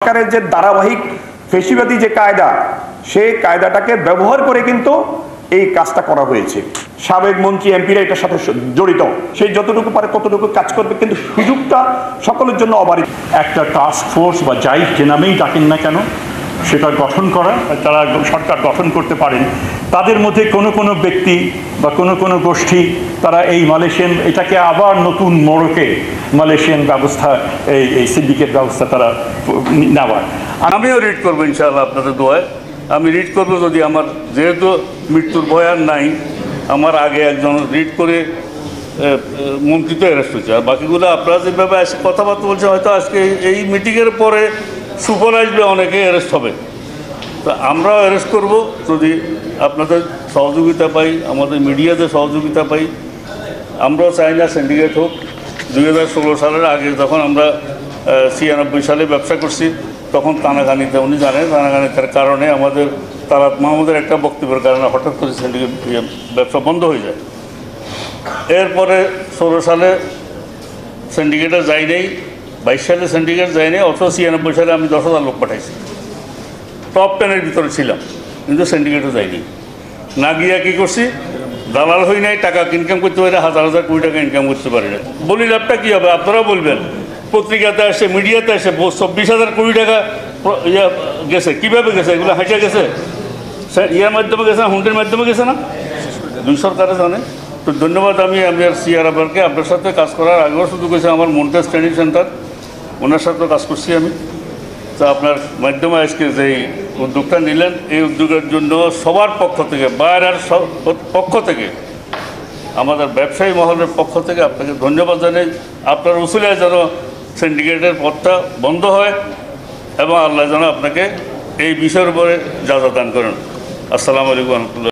সরকারের যে ধারাবাহিক ফেসিবাদী যে কায়দা, সেই কায়দাটাকে ব্যবহার করে কিন্তু এই কাজটা করা হয়েছে। সাবেক মন্ত্রী এমপিরা এটার সাথে জড়িত, সেই যতটুকু পারে ততটুকু কাজ করবে, কিন্তু সুযোগটা সকলের জন্য অবারিত। একটা টাস্ক ফোর্স বা যাই যে নামেই ডাকেন না কেন, সেটা গঠন করা, তারা সরকার গঠন করতে পারেন। তাদের মধ্যে কোনো ব্যক্তি বা কোনো গোষ্ঠী তারা এই মালয়েশিয়ান এটাকে আবার নতুন মোড়কে মালয়েশিয়ান ব্যবস্থা, এই সিন্ডিকেট ব্যবস্থা তারা নেওয়ার। আমিও রিড করবো ইনশাআল্লাহ আপনাদের দোয়ায়। আমি রিড করবো, যদি আমার যেহেতু মৃত্যুর ভয় আর নাই, আমার আগে একজন রিড করে মন্ত্রী তো অ্যারেস্ট হয়েছে, আর বাকিগুলো আপনারা যেভাবে আজকে কথাবার্তা বলছে, হয়তো আজকে এই মিটিংয়ের পরে সুফল আসবে, অনেকে অ্যারেস্ট হবে। তো আমরাও অ্যারেস্ট করব যদি আপনাদের সহযোগিতা পাই, আমাদের মিডিয়াতে সহযোগিতা পাই। আমরাও চাই না সিন্ডিকেট হোক। 2016 সালের আগে যখন আমরা 96 সালে ব্যবসা করছি, তখন টানাগানিতে, উনি জানেন, টানাগানিতার কারণে আমাদের তারাত মাহমুদের একটা বক্তব্যের কারণে হঠাৎ করে সিন্ডিকেট ব্যবসা বন্ধ হয়ে যায়। এরপরে 16 সালে সিন্ডিকেটে যাই নেই, 22 সালে সিন্ডিকেট যাই নেই, অথচ 96 সালে আমি 10,000 লোক পাঠাইছি, টপ 10-এর ভিতরে ছিলাম, কিন্তু সিন্ডিকেটে যাইনি। না গিয়া কী করছি, দালাল হই নাই, টাকা ইনকাম করতে পারি, হাজার হাজার কোটি টাকা ইনকাম করতে পারি না। বলি লাভটা কী হবে, আপনারা বলবেন। পত্রিকাতে আসে, মিডিয়াতে আসে 24,000 কোটি টাকা গেছে। কীভাবে গেছে? এগুলো হাঁটে গেছে, ইয়ার মাধ্যমে গেছে না, হুন্ডের মাধ্যমে গেছে না, দুই সরকারে জানে। তো ধন্যবাদ। আমি আর সিআর আবারকে আপনার সাথে কাজ করার আগেও শুধু গেছে আমার মন্টেজ ট্রেনিং সেন্টার, ওনার সাথেও কাজ করছি আমি। তো আপনার মাধ্যমে আজকে যেই উদ্যোগটা নিলেন, এই উদ্যোগের জন্য সবার পক্ষ থেকে, বাইরের পক্ষ থেকে, আমাদের ব্যবসায়ী মহলের পক্ষ থেকে আপনাকে ধন্যবাদ জানাই। আপনার উসুলায় যেন সিন্ডিকেটের পথটা বন্ধ হয় এবং আল্লাহ যেন আপনাকে এই বিষয়ের উপরে যা দান করেন। আসসালামু আলাইকুম রহমতুল্লাহ।